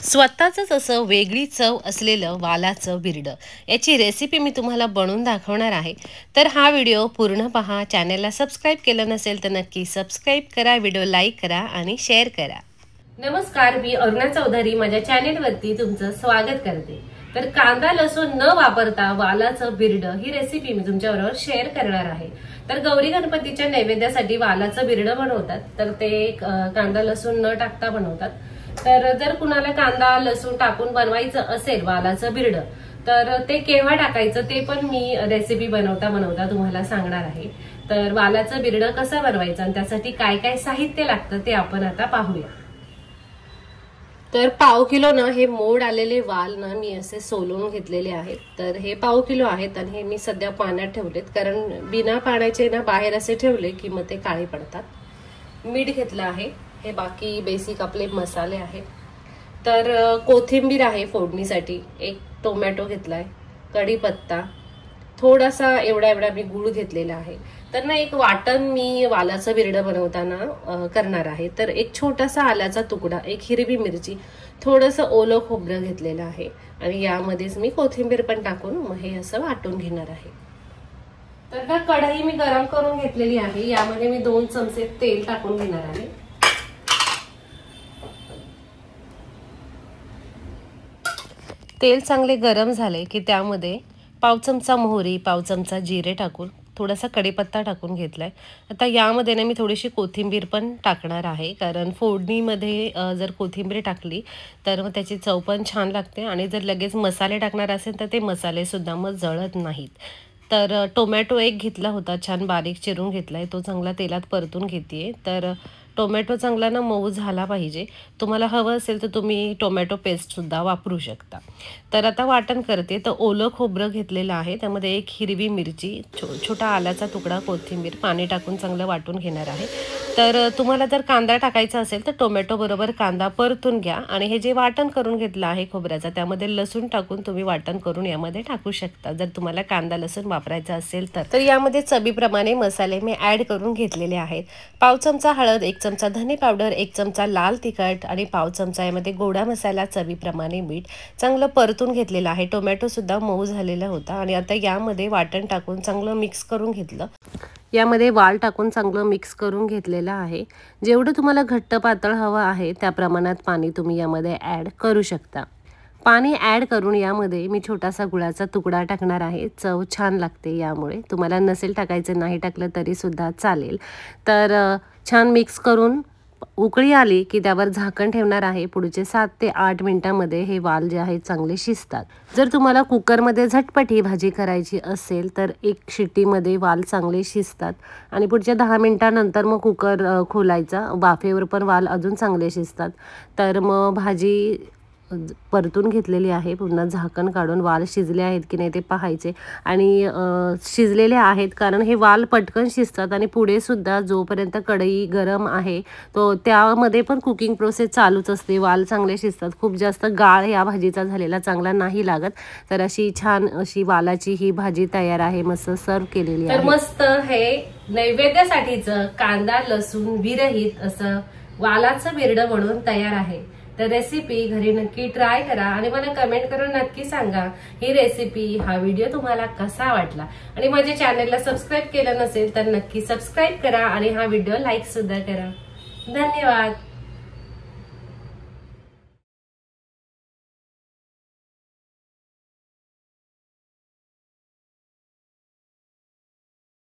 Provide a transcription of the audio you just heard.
स्वतःच असं वेगळी चव असलेलं वालाचं बिरडं याची रेसिपी मी तुम्हाला बनवून दाखवणार आहे। तर हा व्हिडिओ पूर्ण पहा। चॅनलला सबस्क्राइब केलं नसेल तर नक्की सबस्क्राइब करा, व्हिडिओ लाईक करा आणि शेअर करा। नमस्कार, मी अरुणा चौधरी माझ्या चॅनलवरती तुमचं स्वागत करते। तर कांदा लसूण न वापरता वालाचं बिरडं ही रेसिपी मी तुमच्याबरोबर शेअर करणार आहे। तर गौरी गणपतीच्या नैवेद्यासाठी वालाचं बिरडं बनवतात, तर ते कांदा लसूण न टाकता बनवतात। तर जर कुणाला कांदा लसूण टाकून बनवायचं असेल वालाचं बिरडं तर ते केव्हा टाकायचं ते पण मी रेसिपी बनवता तुम्हाला सांगणार आहे। तर वालाचं बिरडं कसं बनवायचं आणि त्यासाठी काय काय साहित्य लागतं ते आपण आता पाहूया। तर पाव किलो ना हे मोड आलेले वाल ना मी असे सोलून घेतलेले आहेत। तर हे पाव किलो आहेत आणि हे मी सध्या पाण्यात ठेवलेत, कारण बिना पाण्याचे ना बाहेर असे ठेवले की मग ते काळे पडतात। मीठ घेतलं आहे, हे बाकी बेसिक आपले मसाले आहेत। तर कोथिंबीर आहे फोडणीसाठी, एक टोमॅटो घेतलाय, कढीपत्ता, थोडासा एवढा मी गूळ घेतलेला आहे। तर ना एक वाटण मी वालाचं बिरडं बनवताना करणार आहे। तर एक छोटासा आल्याचा तुकडा, एक हिरवी मिरची, थोडंसं ओलं खोबरं घेतलेलं आहे आणि यामध्येच मी कोथिंबीर पण टाकून मग हे असं वाटून घेणार आहे। तर ना कढई मी गरम करून घेतलेली आहे, यामध्ये मी 2 चमचे तेल टाकून घेणार आहे। तेल चांगले गरम झाले की त्यामध्ये पाव चमचा मोहरी, पाव चमचा जिरे टाकून थोडासा कढीपत्ता टाकून घेतलाय। आता यामध्ये ना मी थोडीशी कोथिंबीर पण टाकणार आहे, कारण फोडणीमध्ये जर कोथिंबीर टाकली तर मग त्याची चव पण छान लागते आणि जर लगेच मसाले टाकणार असेल तर ते मसाले सुद्धा मग जळत नाहीत। तर टोमॅटो एक घेतला होता, छान बारीक चिरून घेतलाय, तो चांगला तेलात परतून घेतेय। तर टोमॅटो चांगला ना मऊ झाला पाहिजे। तुम्हाला हवं असेल तर तुम्ही टोमॅटो पेस्ट सुद्धा वापरू शकता। तर आता वाटण करते। तर ओलं खोबरं घेतलेलं आहे, त्यामध्ये एक हिरवी मिरची, छोटा आल्याचा तुकडा, कोथिंबीर, पाणी टाकून चांगलं वाटून घेणार आहे। तर तुम्हाला जर कांदा टाकायचा असेल तर टोमॅटो बरोबर कांदा परतून घ्या आणि हे जे वाटण करून घेतलं आहे खोबऱ्याचा त्यामध्ये लसूण टाकून तुम्ही वाटण करून यामध्ये टाकू शकता, जर तुम्हाला कांदा लसूण वापरायचा असेल तर। तर यामध्ये चवीप्रमाणे मसाले मी ऍड करून घेतलेले आहेत। पाव चमचा हळद, 1 चमचा धने पावडर, 1 चमचा लाल तिखट आणि पाव चमचा यामध्ये गोडा मसाला, चवीप्रमाणे मीठ चांगलं परतून घेतलेलं आहे। टोमॅटो सुद्धा मऊ झालेला होता आणि आता यामध्ये वाटण टाकून चांगलं मिक्स करून घेतलं। यामध्ये वाल टाकून चांगलं मिक्स करून घेतलेलं आहे। जेवढं तुम्हाला घट्ट पातळ हवं आहे त्या प्रमाणात पाणी तुम्ही यामध्ये ऍड करू शकता। पाणी ऍड करून यामध्ये मी छोटासा गुळाचा तुकडा टाकणार आहे, चव छान लागते यामुळे। तुम्हाला नसेल टाकायचं, नाही टाकलं तरी सुद्धा चालेल। तर छान मिक्स करून उकळी आली की त्यावर झाकण ठेवणार आहे। पुढचे 7 ते 8 मिनिटांमध्ये हे वाल जे आहेत चांगले शिजतात। जर तुम्हाला कुकरमध्ये झटपट ही भाजी करायची असेल तर 1 शिट्टीमध्ये वाल चांगले शिजतात आणि पुढच्या 10 मिनिटांनंतर मग कुकर खोलायचा, वाफेवर पण वाल अजून चांगले शिजतात। तर मग भाजी परतून घेतलेली आहे, पुन्हा झाकण काढून वाल शिजले आहेत की नाही ते पाहायचे आणि शिजलेले आहेत, कारण हे वाल पटकन शिजतात आणि पुढे सुद्धा जोपर्यंत कढई गरम आहे तो त्यामध्ये पण कुकिंग प्रोसेस चालूच असते। वाल चांगले शिजतात, खूप जास्त गाळ या भाजीचा झालेला चांगला नाही लागत। तर अशी छान अशी वालाची ही भाजी तयार आहे, मस्त सर्व केलेली आहे। तर मस्त हे नैवेद्यासाठीचं कांदा लसूण विरहित असं वालाचं बिरडं बनवून तयार आहे। तर रेसिपी घरी नक्की ट्राय करा आणि मला कमेंट करून नक्की सांगा ही रेसिपी, हा व्हिडिओ तुम्हाला कसा वाटला। आणि माझ्या चॅनलला सबस्क्राइब केलं नसेल तर नक्की सबस्क्राइब करा आणि हा व्हिडिओ लाईक सुद्धा करा। धन्यवाद।